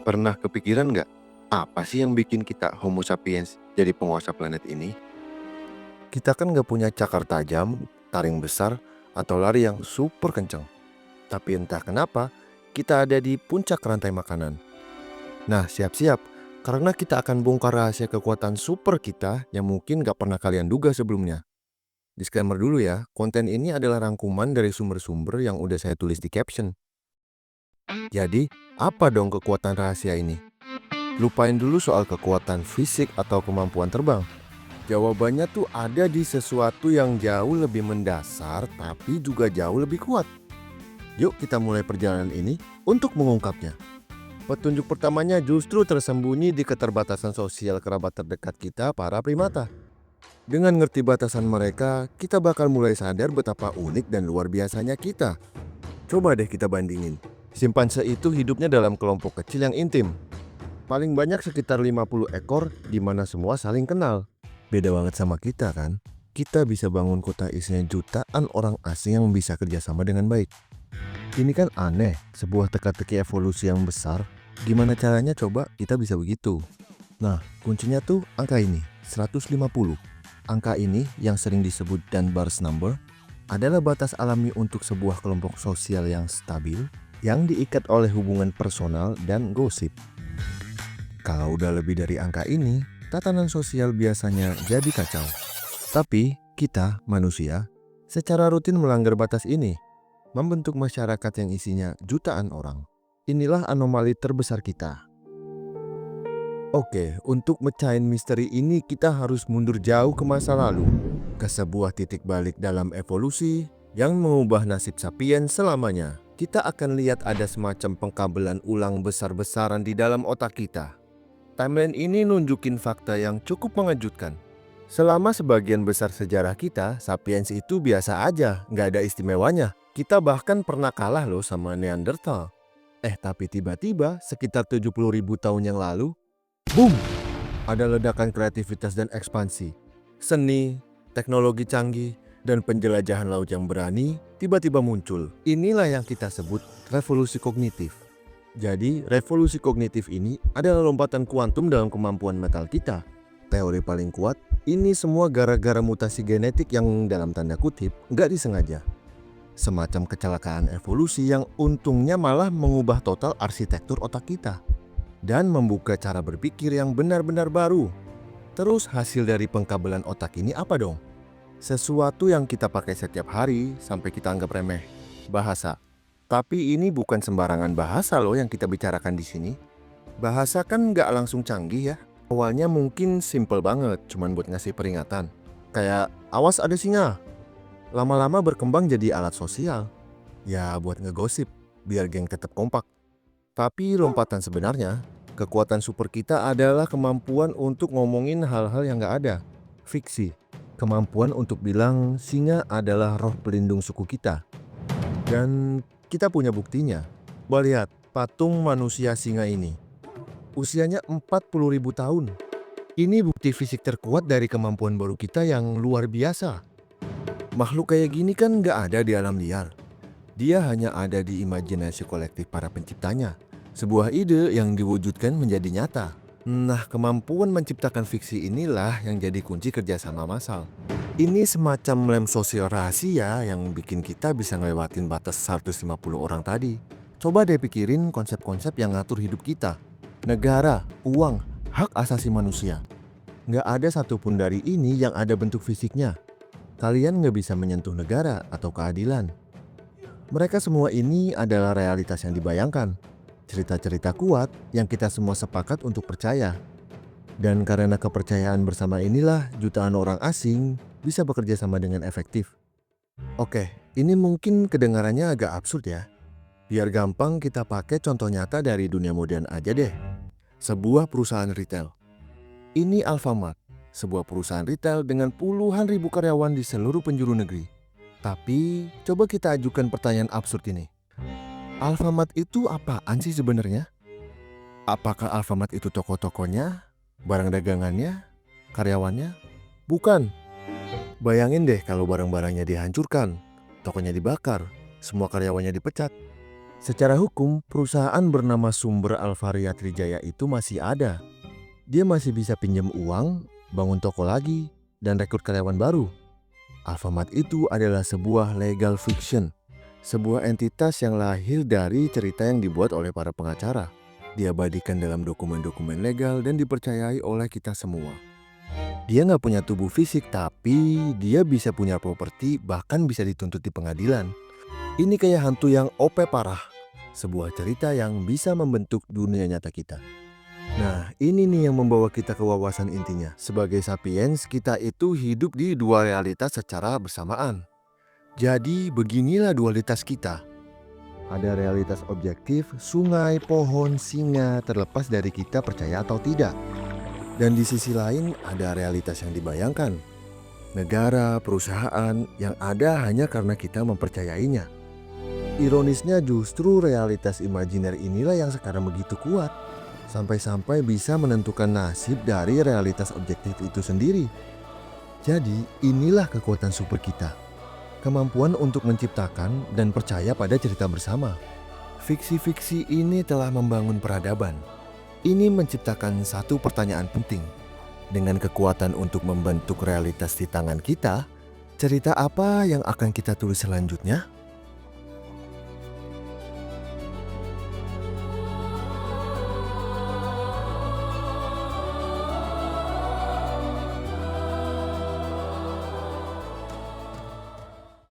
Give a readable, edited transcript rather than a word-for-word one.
Pernah kepikiran nggak, apa sih yang bikin kita Homo sapiens jadi penguasa planet ini? Kita kan nggak punya cakar tajam, taring besar, atau lari yang super kencang. Tapi entah kenapa, kita ada di puncak rantai makanan. Nah, siap-siap, karena kita akan bongkar rahasia kekuatan super kita yang mungkin nggak pernah kalian duga sebelumnya. Disclaimer dulu ya, konten ini adalah rangkuman dari sumber-sumber yang udah saya tulis di caption. Jadi, apa dong kekuatan rahasia ini? Lupain dulu soal kekuatan fisik atau kemampuan terbang. Jawabannya tuh ada di sesuatu yang jauh lebih mendasar tapi juga jauh lebih kuat. Yuk kita mulai perjalanan ini untuk mengungkapnya. Petunjuk pertamanya justru tersembunyi di keterbatasan sosial kerabat terdekat kita, para primata. Dengan ngerti batasan mereka, kita bakal mulai sadar betapa unik dan luar biasanya kita. Coba deh kita bandingin. Simpanse itu hidupnya dalam kelompok kecil yang intim. Paling banyak sekitar 50 ekor di mana semua saling kenal. Beda banget sama kita kan? Kita bisa bangun kota isinya jutaan orang asing yang bisa kerjasama dengan baik. Ini kan aneh, sebuah teka-teki evolusi yang besar. Gimana caranya coba kita bisa begitu? Nah, kuncinya tuh angka ini, 150. Angka ini yang sering disebut Dunbar's number adalah batas alami untuk sebuah kelompok sosial yang stabil yang diikat oleh hubungan personal dan gosip. Kalau udah lebih dari angka ini, tatanan sosial biasanya jadi kacau. Tapi kita, manusia, secara rutin melanggar batas ini, membentuk masyarakat yang isinya jutaan orang. Inilah anomali terbesar kita. Oke, untuk mecahin misteri ini kita harus mundur jauh ke masa lalu, ke sebuah titik balik dalam evolusi yang mengubah nasib sapiens selamanya. Kita akan lihat ada semacam pengkabelan ulang besar-besaran di dalam otak kita. Timeline ini nunjukin fakta yang cukup mengejutkan. Selama sebagian besar sejarah kita, sapiens itu biasa aja, nggak ada istimewanya. Kita bahkan pernah kalah loh sama Neanderthal. Tapi tiba-tiba sekitar 70.000 tahun yang lalu, boom! Ada ledakan kreativitas dan ekspansi. Seni, teknologi canggih, dan penjelajahan laut yang berani tiba-tiba muncul. Inilah yang kita sebut revolusi kognitif. Jadi, revolusi kognitif ini adalah lompatan kuantum dalam kemampuan mental kita. Teori paling kuat, ini semua gara-gara mutasi genetik yang dalam tanda kutip nggak disengaja. Semacam kecelakaan evolusi yang untungnya malah mengubah total arsitektur otak kita. Dan membuka cara berpikir yang benar-benar baru. Terus hasil dari pengkabelan otak ini apa dong? Sesuatu yang kita pakai setiap hari sampai kita anggap remeh. Bahasa. Tapi ini bukan sembarangan bahasa loh yang kita bicarakan di sini. Bahasa kan nggak langsung canggih ya. Awalnya mungkin simple banget, cuman buat ngasih peringatan. Kayak, awas ada singa. Lama-lama berkembang jadi alat sosial. Ya buat ngegosip, biar geng tetap kompak. Tapi lompatan sebenarnya, kekuatan super kita adalah kemampuan untuk ngomongin hal-hal yang nggak ada. Fiksi. Kemampuan untuk bilang singa adalah roh pelindung suku kita. Dan kita punya buktinya. Lihat, patung manusia singa ini. Usianya 40.000 tahun. Ini bukti fisik terkuat dari kemampuan baru kita yang luar biasa. Makhluk kayak gini kan nggak ada di alam liar. Dia hanya ada di imajinasi kolektif para penciptanya. Sebuah ide yang diwujudkan menjadi nyata. Nah, kemampuan menciptakan fiksi inilah yang jadi kunci kerjasama massal. Ini semacam lem sosial rahasia yang bikin kita bisa ngelewatin batas 150 orang tadi. Coba deh pikirin konsep-konsep yang ngatur hidup kita. Negara, uang, hak asasi manusia. Nggak ada satupun dari ini yang ada bentuk fisiknya. Kalian nggak bisa menyentuh negara atau keadilan. Mereka semua ini adalah realitas yang dibayangkan. Cerita-cerita kuat yang kita semua sepakat untuk percaya. Dan karena kepercayaan bersama inilah jutaan orang asing bisa bekerja sama dengan efektif. Oke, ini mungkin kedengarannya agak absurd ya. Biar gampang kita pakai contoh nyata dari dunia modern aja deh. Sebuah perusahaan retail. Ini Alfamart, sebuah perusahaan retail dengan puluhan ribu karyawan di seluruh penjuru negeri. Tapi coba kita ajukan pertanyaan absurd ini. Alfamart itu apaan sih sebenarnya? Apakah Alfamart itu toko-tokonya, barang dagangannya, karyawannya? Bukan. Bayangin deh kalau barang-barangnya dihancurkan, tokonya dibakar, semua karyawannya dipecat. Secara hukum, perusahaan bernama Sumber Alvaria Trijaya itu masih ada. Dia masih bisa pinjam uang, bangun toko lagi, dan rekrut karyawan baru. Alfamart itu adalah sebuah legal fiction, sebuah entitas yang lahir dari cerita yang dibuat oleh para pengacara, diabadikan dalam dokumen-dokumen legal dan dipercayai oleh kita semua. Dia nggak punya tubuh fisik, tapi dia bisa punya properti, bahkan bisa dituntut di pengadilan. Ini kayak hantu yang OP parah, sebuah cerita yang bisa membentuk dunia nyata kita. Nah, ini nih yang membawa kita ke wawasan intinya. Sebagai sapiens, kita itu hidup di dua realitas secara bersamaan. Jadi, beginilah dualitas kita. Ada realitas objektif, sungai, pohon, singa, terlepas dari kita percaya atau tidak. Dan di sisi lain, ada realitas yang dibayangkan. Negara, perusahaan yang ada hanya karena kita mempercayainya. Ironisnya justru realitas imajiner inilah yang sekarang begitu kuat. Sampai-sampai bisa menentukan nasib dari realitas objektif itu sendiri. Jadi inilah kekuatan super kita. Kemampuan untuk menciptakan dan percaya pada cerita bersama. Fiksi-fiksi ini telah membangun peradaban. Ini menciptakan satu pertanyaan penting. Dengan kekuatan untuk membentuk realitas di tangan kita, cerita apa yang akan kita tulis selanjutnya?